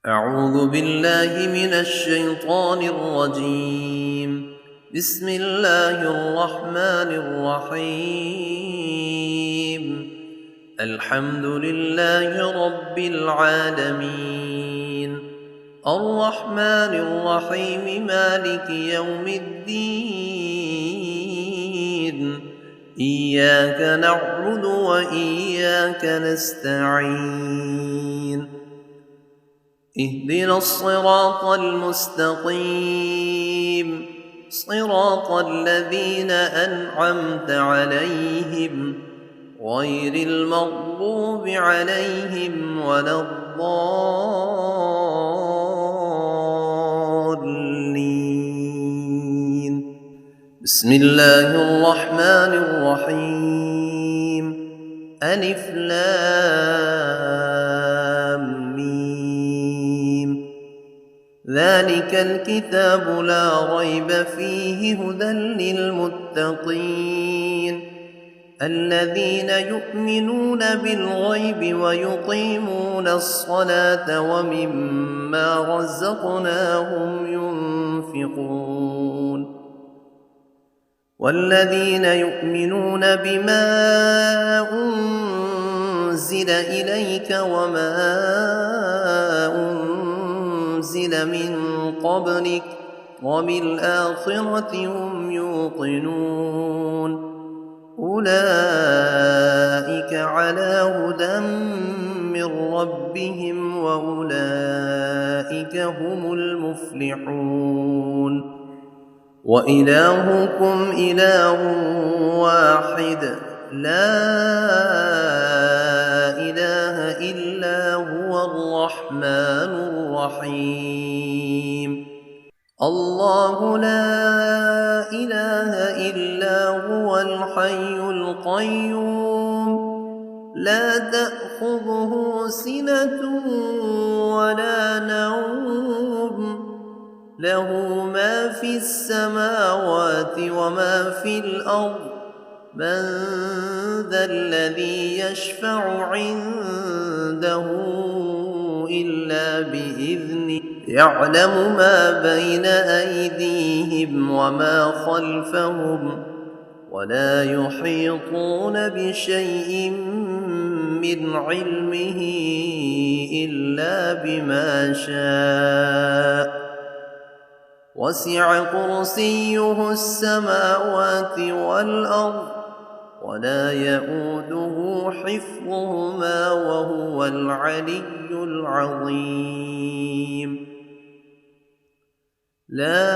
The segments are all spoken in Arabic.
أعوذ بالله من الشيطان الرجيم. بسم الله الرحمن الرحيم. الحمد لله رب العالمين، الرحمن الرحيم، مالك يوم الدين. إياك نعبد وإياك نستعين. اهدنا الصراط المستقيم، صراط الذين أنعمت عليهم غير المغضوب عليهم ولا الضالين. بسم الله الرحمن الرحيم. ألف لام ميم. ذلك الكتاب لا ريب فيه هدى للمتقين الذين يؤمنون بالغيب ويقيمون الصلاة ومما رزقناهم ينفقون والذين يؤمنون بما أنزل إليك وما أنزل من قبلك وبالآخرة هم يوقنون أولئك على هدى من ربهم وأولئك هم المفلحون. وإلهكم إله واحد لا إله إلا هو الرحمن الرحيم. الله لا إله إلا هو الحي القيوم لا تأخذه سنة ولا نوم له ما في السماوات وما في الأرض من ذا الذي يشفع عنده إلا بإذنه يعلم ما بين أيديهم وما خلفهم ولا يحيطون بشيء من علمه إلا بما شاء وسع كرسيه السماوات والأرض ولا يئوده حفظهما وهو العلي العظيم. لا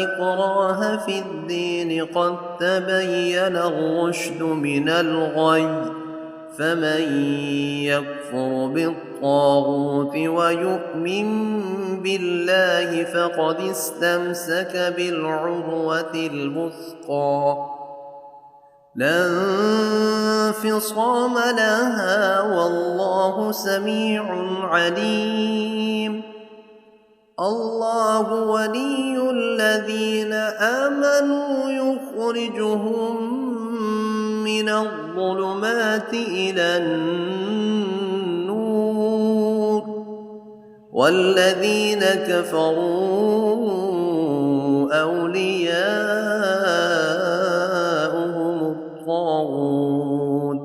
إكراه في الدين قد تبين الرشد من الغي فمن يكفر بالطاغوت ويؤمن بالله فقد استمسك بالعروة الوثقى لا انفصام لها والله سميع عليم. الله ولي الذين آمنوا يخرجهم من الظلمات إلى النور والذين كفروا أولياؤهم الطاغوت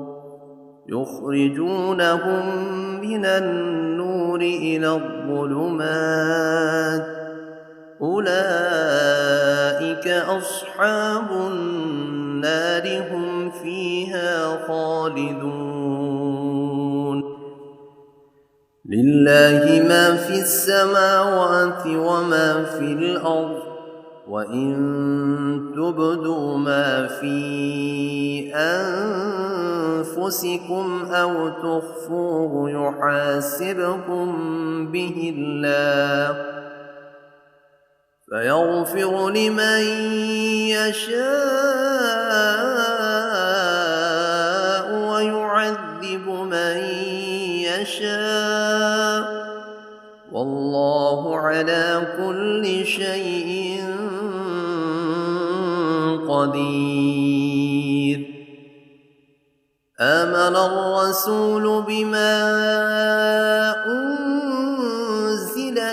يخرجونهم من النور إلى الظلمات أولئك أصحاب النار هم فيها خالدون. لله ما في السماوات وما في الأرض وإن تبدوا ما في أنفسكم أو تخفوه يحاسبكم به الله فيغفر لمن يشاء ويعذب من يشاء والله على كل شيء قدير. آمن الرسول بما أنزل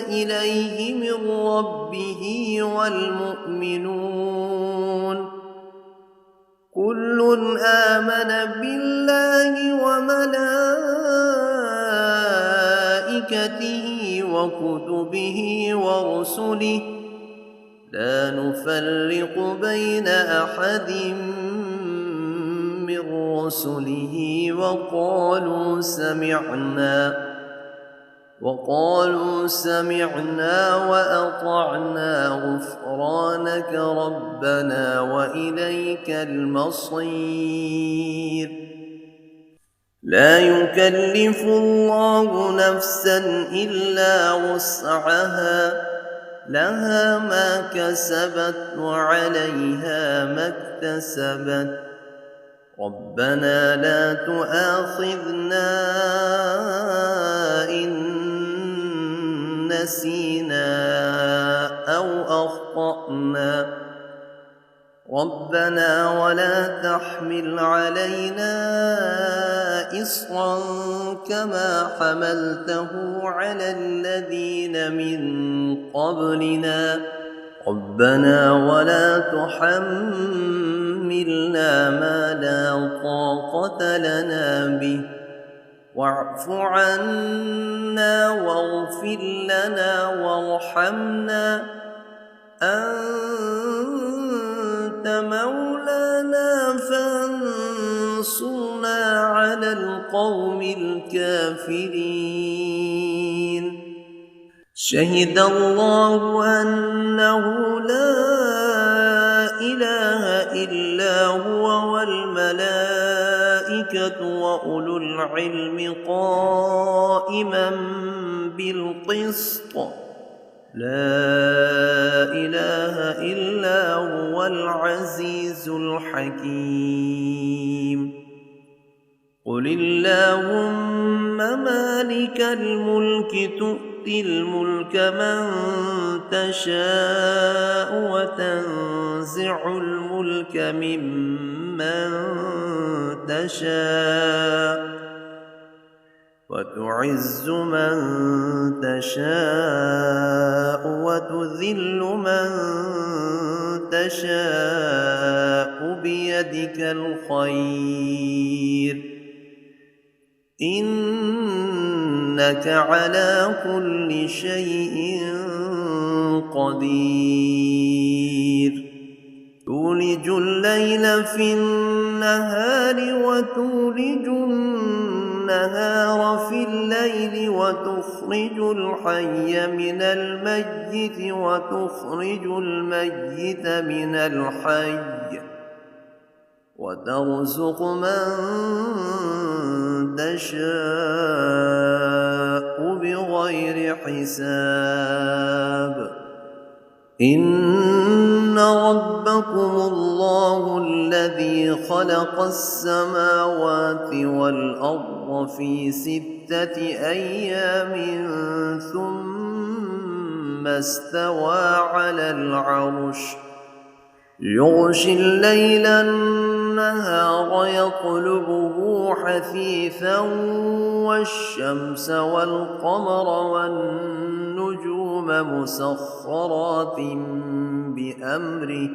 إليه من ربه والمؤمنون كل آمن بالله وملائكته وكتبه ورسله لا نفرق بين أحد من رسله وقالوا سمعنا وأطعنا غفرانك ربنا وإليك المصير لا يكلف الله نفسا إلا وسعها لها ما كسبت وعليها ما اكتسبت ربنا لا تؤاخذنا إن نسينا أو أخطأنا ربنا ولا تحمل علينا إصرا كما حملته على الذين من قبلنا ربنا ولا تحملنا ما لا طاقة لنا به واعف عنا واغفر لنا وارحمنا أنت مولانا فانصرنا على القوم الكافرين شهد الله أنه لا إله إلا هو والملائكة وأولو العلم قائما بالقسط لا إله إلا هو العزيز الحكيم قل اللهم مالك الملك تؤتي الملك من تشاء وتنزع الملك ممن تشاء وتعز من تشاء وتذل من تشاء بيدك الخير إنك على كل شيء قدير تولج الليل في النهار وتولج النهار في الليل وتخرج الحي من الميت وتخرج الميت من الحي وترزق من تشاء بغير حساب إن ربكم الله الذي خلق السماوات والأرض في 6 أيام ثم استوى على العرش يغشي الليل النهار يطلبه حثيثا والشمس والقمر والنجوم مسخرات بأمره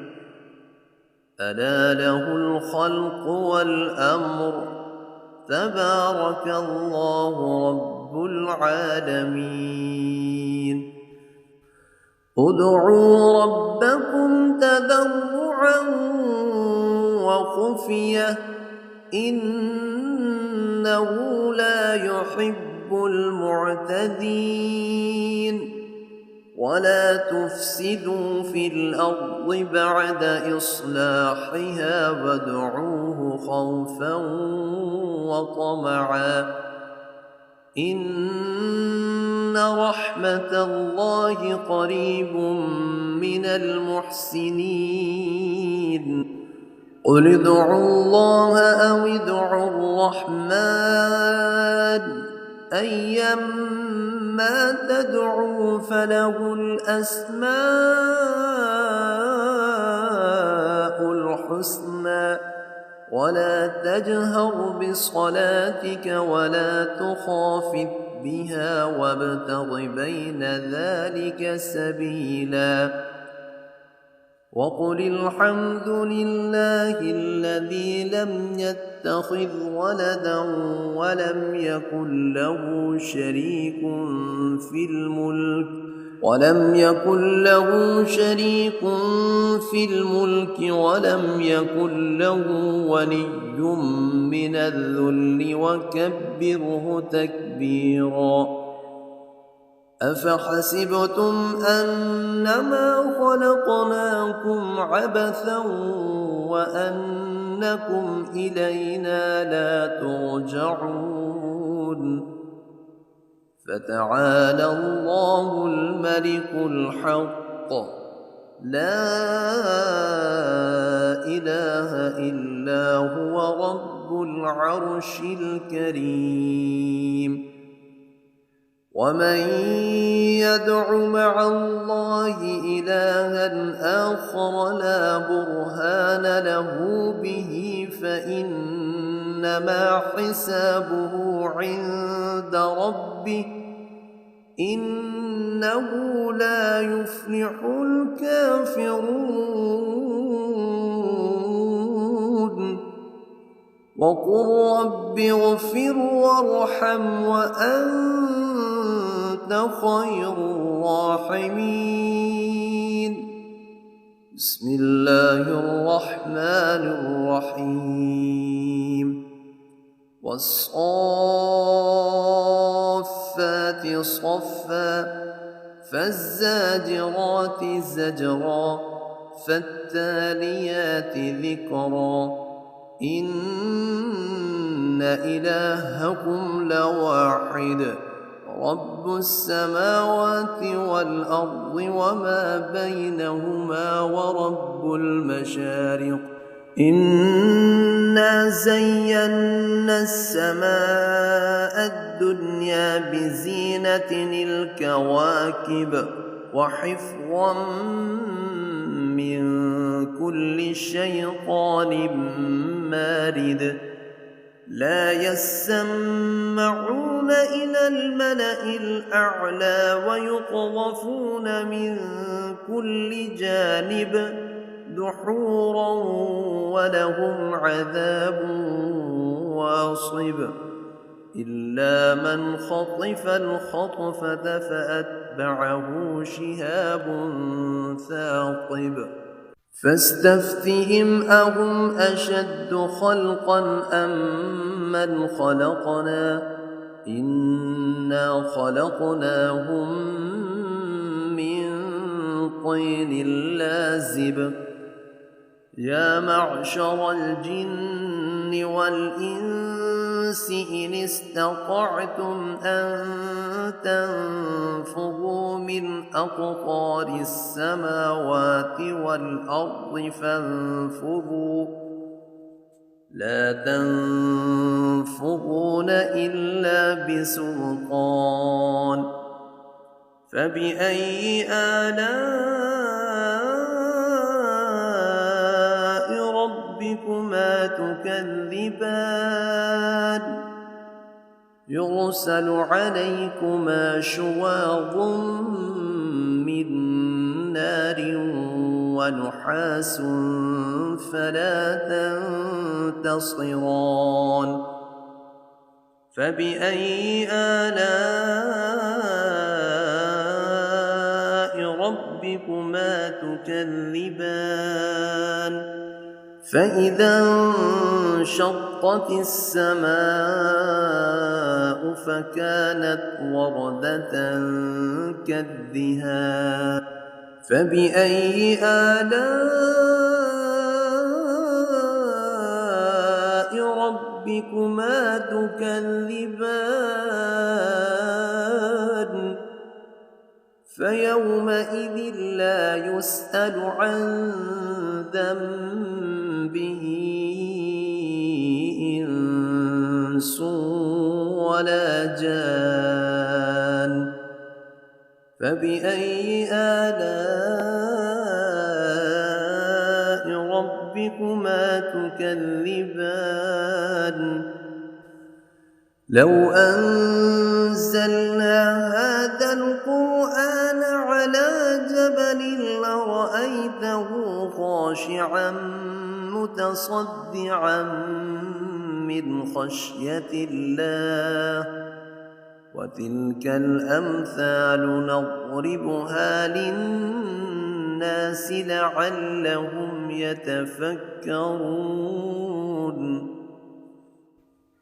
ألا له الخلق والأمر تبارك الله رب العالمين ادعوا ربكم تضرعا وخفية إنه لا يحب المعتدين ولا تفسدوا في الأرض بعد إصلاحها وادعوه خوفا وطمعا إن رحمة الله قريب من المحسنين قل ادعوا الله أو ادعوا الرحمن أيما تدعوا فله الأسماء الحسنى ولا تجهر بصلاتك ولا تخافت بها وابتغ بين ذلك سبيلا وقل الحمد لله الذي لم يتخذ ولدا ولم يكن له شريك في الملك ولم ولم يكن له ولي من الذل وكبره تكبيرا أفحسبتم أنما خلقناكم عبثا وأنكم إلينا لا ترجعون فتعالى الله الملك الحق لا إله إلا هو رب العرش الكريم ومن يدع مع الله إلها آخر لا برهان له به فإنما حسابه عند ربه إنه لا يفلح الكافرون وقل رب اغفر وارحم وأنت خير الراحمين بسم الله الرحمن الرحيم والصافات صفا فالزاجرات زجرا فالتاليات ذكرا إن إلهكم لواحد رب السماوات والأرض وما بينهما ورب المشارق إنا زينا السماء الدنيا بزينة الكواكب وحفظا من كل شيطان مارد لا يسمعون إلى الملأ الأعلى ويقذفون من كل جانب دحورا ولهم عذاب واصب إلا من خطف الخطفة فأتبعه شهاب ثاقب فاستفتهم أهم أشد خلقا أم من خلقنا إنا خلقناهم من طين لازب يا معشر الجن والإنس إن استطعتم أن تنفذوا من أقطار السماوات والأرض فانفذوا لا تنفذون إلا بسلطان فبأي آلاء ربكما تكذبان يرسل عليكما شواظ من نار ونحاس فلا تنتصران فبأي آلاء ربكما تكذبان فإذا انشقت السماء فكانت وردة كالدهان فبأي آلاء ربكما تكذبان فيومئذ لا يسأل عن ذنبه إنس ولا جان فبأي آلاء ربكما تكذبان لو أنزلنا أنزلنا هذا القرآن على جبل لرأيته خاشعا متصدعا من خشية الله وتلك الأمثال نضربها للناس لعلهم يتفكرون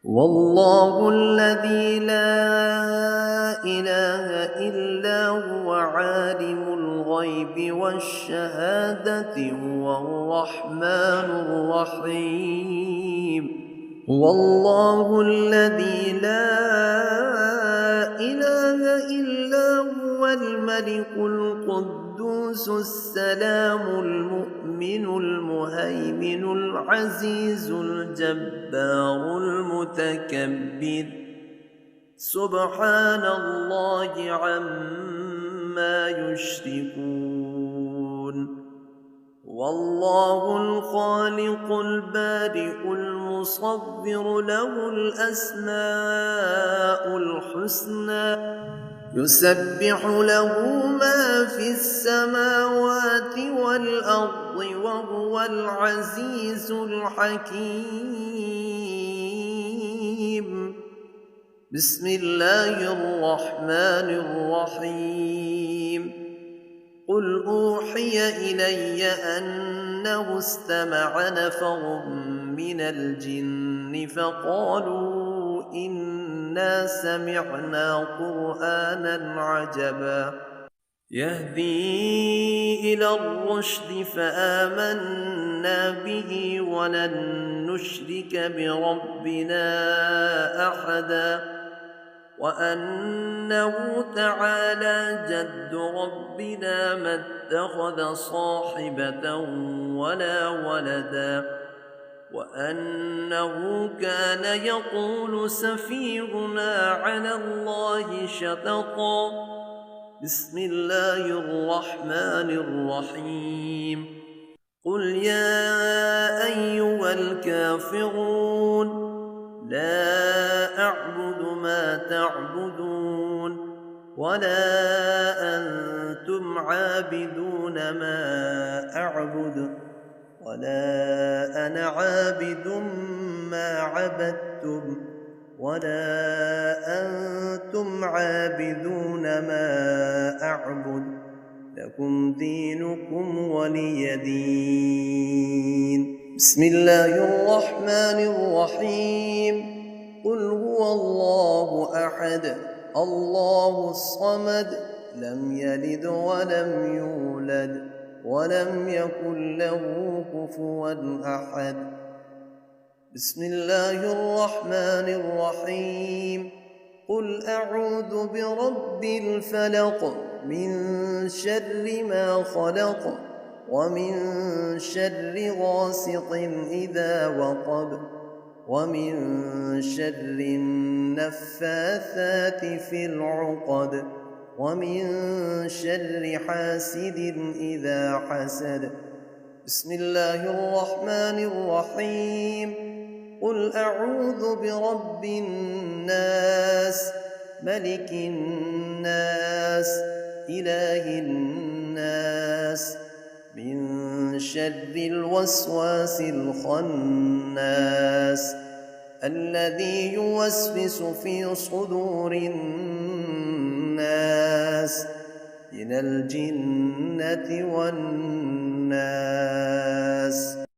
والله الذي لا إله إلا هو عالم الغيب والشهادة هو الرحمن الرحيم والله الذي لا إله إلا هو الملك القدوس السلام المؤمن المهيمن العزيز الجبار المتكبر سبحان الله عما يشركون والله الخالق البارئ المصور له الأسماء الحسنى يسبح له ما في السماوات والأرض وهو العزيز الحكيم بسم الله الرحمن الرحيم قل أوحي إلي أنه استمع نفر من الجن فقالوا إنا سمعنا قرآنا عجبا يهدي إلى الرشد فآمنا به ولن نشرك بربنا أحدا وأنه تعالى جد ربنا ما اتخذ صاحبة ولا ولدا وأنه كان يقول سفيهنا على الله شططا بسم الله الرحمن الرحيم قل يا أيها الكافرون لا أعبد ما تعبدون ولا أنتم عابدون ما أعبد ولا أنا عابد ما عبدتم ولا أنتم عابدون ما أعبد لكم دينكم ولي دين بسم الله الرحمن الرحيم قل هو الله أحد الله الصمد لم يلد ولم يولد ولم يكن له كفوا أحد بسم الله الرحمن الرحيم قل أعوذ برب الفلق من شر ما خلق ومن شر غاسق إذا وقب ومن شر النفاثات في العقد ومن شر حاسد إذا حسد بسم الله الرحمن الرحيم قل أعوذ برب الناس ملك الناس إله الناس من شر الوسواس الخناس الذي يوسوس في صدور الناس من الجنة والناس